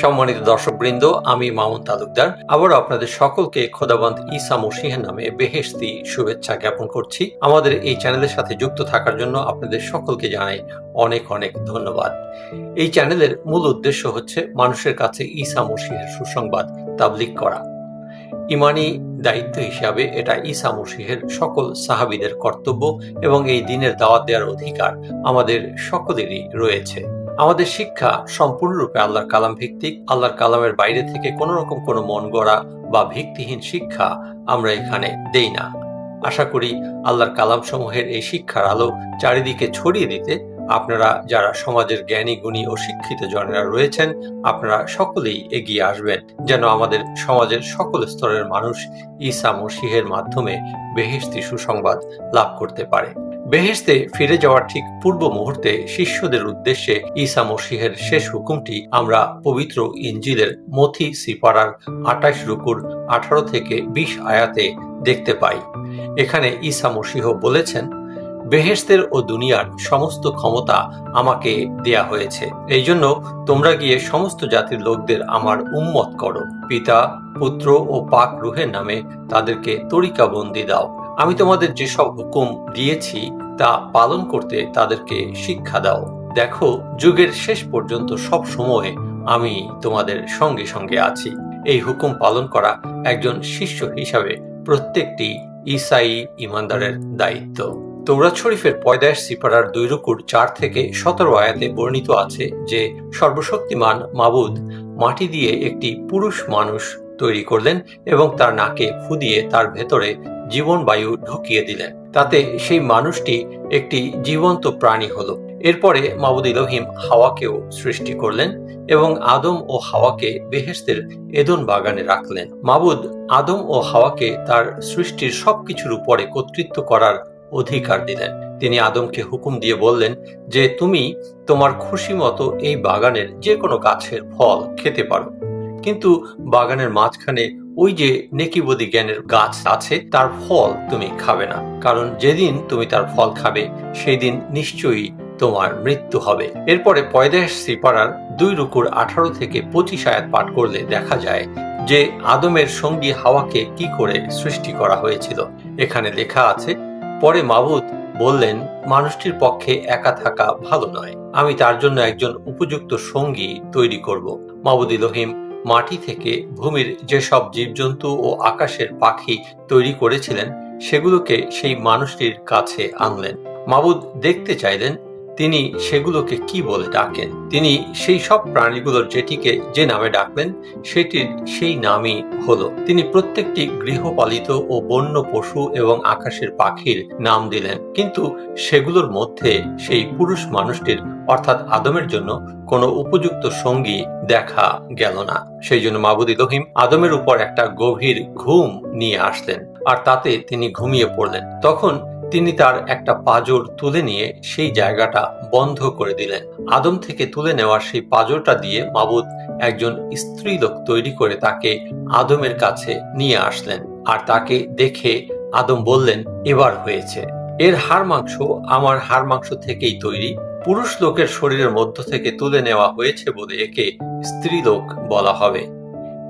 সম্মানিত দর্শকবৃন্দ, আমি মামুন তালুকদার আবারও আপনাদের সকলকে খোদাবন্দ ঈসা মসীহের নামে বেহেশতি শুভেচ্ছা জ্ঞাপন করছি। আমাদের এই চ্যানেলের সাথে যুক্ত থাকার জন্য আপনাদের সকলকে জানাই অনেক অনেক ধন্যবাদ। এই চ্যানেলের মূল উদ্দেশ্য হচ্ছে মানুষের কাছে ঈসা মসীহের সুসংবাদ তাবলীগ করা। ইমানি দায়িত্ব হিসাবে এটা ঈসা মসীহের সকল সাহাবীদের কর্তব্য এবং এই দিনের দাওয়াত দেওয়ার অধিকার আমাদের সকলেরই রয়েছে। আমাদের শিক্ষা সম্পূর্ণরূপে আল্লাহর কালাম ভিত্তিক। আল্লাহর কালামের বাইরে থেকে কোন রকম কোনো মন গড়া বা ভিত্তিহীন শিক্ষা আমরা এখানে দেই না। আশা করি আল্লাহর কালাম সমূহের এই শিক্ষার আলো চারিদিকে ছড়িয়ে দিতে আপনারা যারা সমাজের জ্ঞানী গুণী ও শিক্ষিত জনেরা রয়েছেন, আপনারা সকলেই এগিয়ে আসবেন, যেন আমাদের সমাজের সকল স্তরের মানুষ ঈসা মসীহের মাধ্যমে বেহেশতি সুসংবাদ লাভ করতে পারে। বেহেশতে ফিরে যাওয়ার ঠিক পূর্ব মুহূর্তে শিষ্যদের উদ্দেশ্যে ঈসা মসীহের শেষ হুকুমটি আমরা পবিত্র ইনজিলের মথি সিপারার 28 রুকুর 18 থেকে 20 আয়াতে দেখতে পাই। এখানে ঈসা মসীহ বলেছেন, বেহেশতের ও দুনিয়ার সমস্ত ক্ষমতা আমাকে দেয়া হয়েছে, এই জন্য তোমরা গিয়ে সমস্ত জাতির লোকদের আমার উম্মত করো। পিতা, পুত্র ও পাক রুহের নামে তাদেরকে তরিকাবন্দি দাও। আমি তোমাদের যেসব হুকুম দিয়েছি তা পালন করতে তাদেরকে শিক্ষা দাও। দেখো, যুগের শেষ পর্যন্ত সব সময় আমি তোমাদের সঙ্গে সঙ্গে আছি। এই হুকুম পালন করা একজন শিষ্য হিসাবে প্রত্যেকটি ঈসাই ইমানদারের দায়িত্ব। তৌরাত শরীফের 65 সিপারার 2 রুকুর 4 থেকে 17 আয়াতে বর্ণিত আছে যে সর্বশক্তিমান মাবুদ মাটি দিয়ে একটি পুরুষ মানুষ তৈরি করলেন এবং তার নাকে ফু দিয়ে তার ভেতরে জীবন বায়ু ঢুকিয়ে দিলেন। তাতে সেই মানুষটি একটি জীবন্ত প্রাণী হলো। এরপরে মাবুদ ইলোহিম হাওয়াকেও সৃষ্টি করলেন এবং আদম ও হাওয়াকে বেহেশতের এদন বাগানে রাখলেন। মাবুদ আদম ও হাওয়াকে তার সৃষ্টির সবকিছুর উপরে কর্তৃত্ব করার অধিকার দিলেন। তিনি আদমকে হুকুম দিয়ে বললেন যে তুমি তোমার খুশি মতো এই বাগানের যে কোনো গাছের ফল খেতে পারো, কিন্তু বাগানের মাঝখানে ওই যে নেকিবদি জ্ঞানের গাছ আছে তার ফল তুমি খাবে না, কারণ যেদিন তুমি তার ফল খাবে সেই দিন নিশ্চয়ই তোমার মৃত্যু হবে। এরপরে 65 সিপারার 2 রুকুর 18 থেকে 25 আয়াত পাঠ করলে দেখা যায় যে আদমের সঙ্গী হাওয়াকে কি করে সৃষ্টি করা হয়েছিল। এখানে লেখা আছে, পরে মাবুদ বললেন, মানুষটির পক্ষে একা থাকা ভালো নয়, আমি তার জন্য একজন উপযুক্ত সঙ্গী তৈরি করব। মাবুদ ইলোহিম মাটি থেকে ভূমির যেসব জীবজন্তু ও আকাশের পাখি তৈরি করেছিলেন সেগুলোকে সেই মানুষটির কাছে আনলেন। মাবুদ দেখতে চাইলেন তিনি সেগুলোকে কি বলে ডাকেন। তিনি সেই সব প্রাণীগুলোর যেটিকে যে নামে ডাকলেন সেটির সেই নামই হলো। তিনি প্রত্যেকটি গৃহপালিত ও বন্য পশু এবং আকাশের পাখির নাম দিলেন, কিন্তু সেগুলোর মধ্যে সেই পুরুষ মানুষটির অর্থাৎ আদমের জন্য কোনো উপযুক্ত সঙ্গী দেখা গেল না। সেই জন্য মাবুদ ইলোহিম আদমের উপর একটা গভীর ঘুম নিয়ে আসলেন আর তাতে তিনি ঘুমিয়ে পড়লেন। তখন তিনি তার একটা পাঁজর তুলে নিয়ে সেই জায়গাটা বন্ধ করে দিলেন। আদম থেকে তুলে নেওয়া সেই পাঁজরটা দিয়ে মাবুদ একজন স্ত্রী লোক তৈরি করে তাকে আদমের কাছে নিয়ে আসলেন আর তাকে দেখে আদম বললেন, এবার হয়েছে, এর হাড় মাংস আমার হাড় মাংস থেকেই তৈরি। পুরুষ লোকের শরীরের মধ্য থেকে তুলে নেওয়া হয়েছে বলে একে স্ত্রী লোক বলা হবে।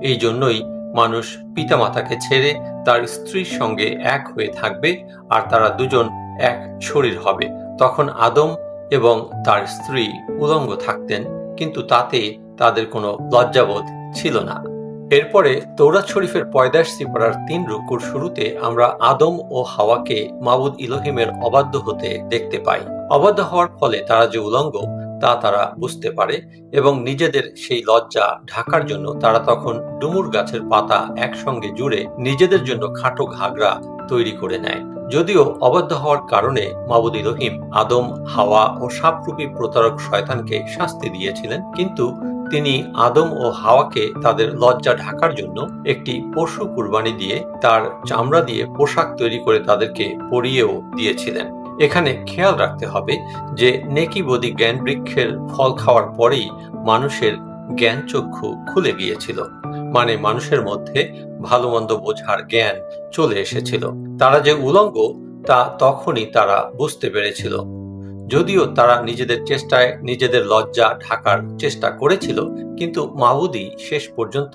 এই জন্যই মানুষ পিতামাতাকে ছেড়ে তার স্ত্রীর সঙ্গে এক হয়ে থাকবে আর তারা দুজন এক শরীর হবে। তখন আদম এবং তার স্ত্রী উলঙ্গ থাকতেন, কিন্তু তাতে তাদের কোনো লজ্জাবোধ ছিল না। এরপরে তৌরাত শরীফের 65 সিপারার 3 রুকুর শুরুতে আমরা আদম ও হাওয়াকে মাবুদ ইলোহিমের অবাধ্য হতে দেখতে পাই। অবাধ্য হওয়ার ফলে তারা যে উলঙ্গ তা তারা বুঝতে পারে এবং নিজেদের সেই লজ্জা ঢাকার জন্য তারা তখন ডুমুর গাছের পাতা একসঙ্গে জুড়ে নিজেদের জন্য খাটো ঘাগরা তৈরি করে নেয়। যদিও অবাধ্য হওয়ার কারণে মাবুদ ইলোহিম আদম, হাওয়া ও সাপরূপী প্রতারক শয়তানকে শাস্তি দিয়েছিলেন, কিন্তু তিনি আদম ও হাওয়াকে তাদের লজ্জা ঢাকার জন্য একটি পশু কুরবানি দিয়ে তার চামড়া দিয়ে পোশাক তৈরি করে তাদেরকে পরিয়েও দিয়েছিলেন। এখানে খেয়াল রাখতে হবে যে নেকিবদি জ্ঞান বৃক্ষের ফল খাওয়ার পরেই মানুষের জ্ঞান চক্ষু খুলে গিয়েছিল, মানে মানুষের মধ্যে ভালো মন্দ বোঝার জ্ঞান চলে এসেছিল। তারা যে উলঙ্গ তা তখনই তারা বুঝতে পেরেছিল। যদিও তারা নিজেদের চেষ্টায় নিজেদের লজ্জা ঢাকার চেষ্টা করেছিল, কিন্তু মাবুদই শেষ পর্যন্ত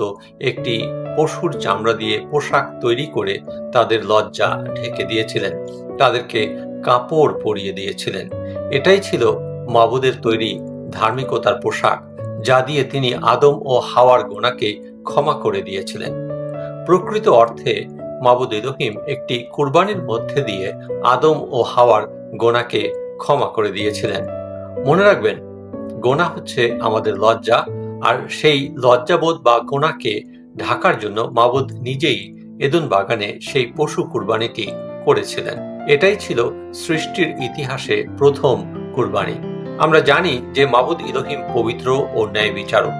একটি পশুর চামড়া দিয়ে পোশাক তৈরি করে তাদের লজ্জা ঢেকে দিয়েছিলেন, তাদেরকে কাপড় পরিয়ে দিয়েছিলেন। এটাই ছিল মাবুদের তৈরি ধার্মিকতার পোশাক, যা দিয়ে তিনি আদম ও হাওয়ার গোনাকে ক্ষমা করে দিয়েছিলেন। প্রকৃত অর্থে মাবুদ ইলোহিম একটি কুরবানির মধ্যে দিয়ে আদম ও হাওয়ার গোনাকে ক্ষমা করে দিয়েছিলেন। মনে রাখবেন, গোনা হচ্ছে আমাদের লজ্জা, আর সেই লজ্জাবোধ বা গোনাকে ঢাকার জন্য মাবুদ নিজেই এদেন বাগানে সেই পশু কুরবানিটি করেছিলেন। এটাই ছিল সৃষ্টির ইতিহাসে প্রথম কুরবানি। আমরা জানি যে মাবুদ ইলোহিম পবিত্র ও ন্যায় বিচারক।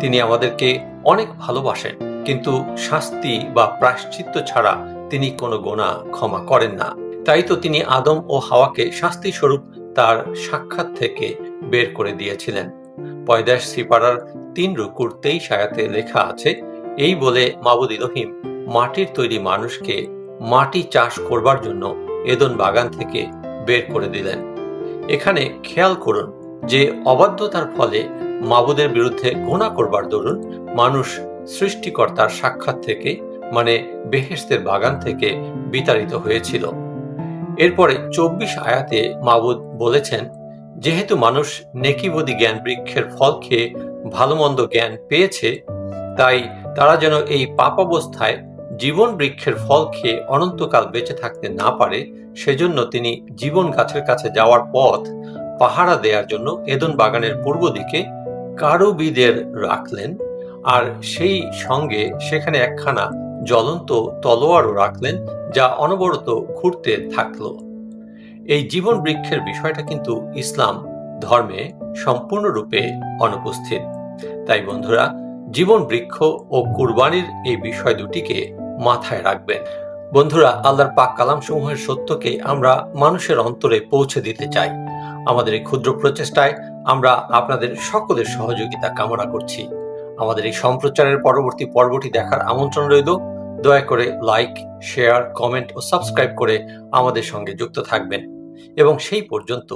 তিনি আমাদেরকে অনেক ভালোবাসেন, কিন্তু শাস্তি বা প্রায়শ্চিত্ত ছাড়া তিনি কোনো গোনা ক্ষমা করেন না। তাই তো তিনি আদম ও হাওয়াকে শাস্তি স্বরূপ তার সাক্ষাৎ থেকে বের করে দিয়েছিলেন। পয়দাশ সিপারার 3 রুকুর 23 আয়াতে লেখা আছে, এই বলে মাবুদ ইলোহিম মাটির তৈরি মানুষকে মাটি চাষ করবার জন্য এদেন বাগান থেকে বের করে দিলেন। এখানে খেয়াল করুন যে অবাধ্যতার ফলে মাবুদের বিরুদ্ধে গোনা করবার দরুন মানুষ সৃষ্টিকর্তার সাক্ষাৎ থেকে, মানে বেহেশতের বাগান থেকে বিতাড়িত হয়েছিল। এরপরে 24 আয়াতে মাবুদ বলেছেন, যেহেতু মানুষ নেকিবদী জ্ঞান বৃক্ষের ফল খেয়ে ভালো মন্দ জ্ঞান পেয়েছে, তাই তারা যেন এই পাপাবস্থায় জীবন বৃক্ষের ফল খেয়ে অনন্তকাল বেঁচে থাকতে না পারে, সেজন্য তিনি জীবন গাছের কাছে যাওয়ার পথ পাহারা দেওয়ার জন্য এদেন বাগানের পূর্ব দিকে কারুবিদের রাখলেন, আর সেই সঙ্গে সেখানে একখানা জ্বলন্ত তলোয়ারও রাখলেন, যা অনবরত ঘুরতে থাকলো। এই জীবন বৃক্ষের বিষয়টা কিন্তু ইসলাম ধর্মে সম্পূর্ণরূপে অনুপস্থিত। তাই বন্ধুরা, জীবন বৃক্ষ ও কুরবানির এই বিষয় দুটিকে মাথায় রাখবেন। বন্ধুরা, আল্লাহর পাক কালাম সমূহের সত্যকে আমরা মানুষের অন্তরে পৌঁছে দিতে চাই। আমাদের এই ক্ষুদ্র প্রচেষ্টায় আমরা আপনাদের সকলের সহযোগিতা কামনা করছি। আমাদের এই সম্প্রচারের পরবর্তী পর্বটি দেখার আমন্ত্রণ রইল। দয়া করে লাইক, শেয়ার, কমেন্ট ও সাবস্ক্রাইব করে আমাদের সঙ্গে যুক্ত থাকবেন। এবং সেই পর্যন্ত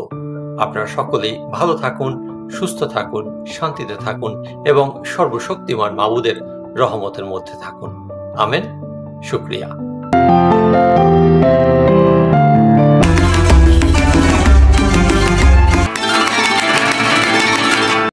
আপনারা সকলেই ভালো থাকুন, সুস্থ থাকুন, শান্তিতে থাকুন এবং সর্বশক্তিমান মাবুদের রহমতের মধ্যে থাকুন। আমেন। শুকরিয়া।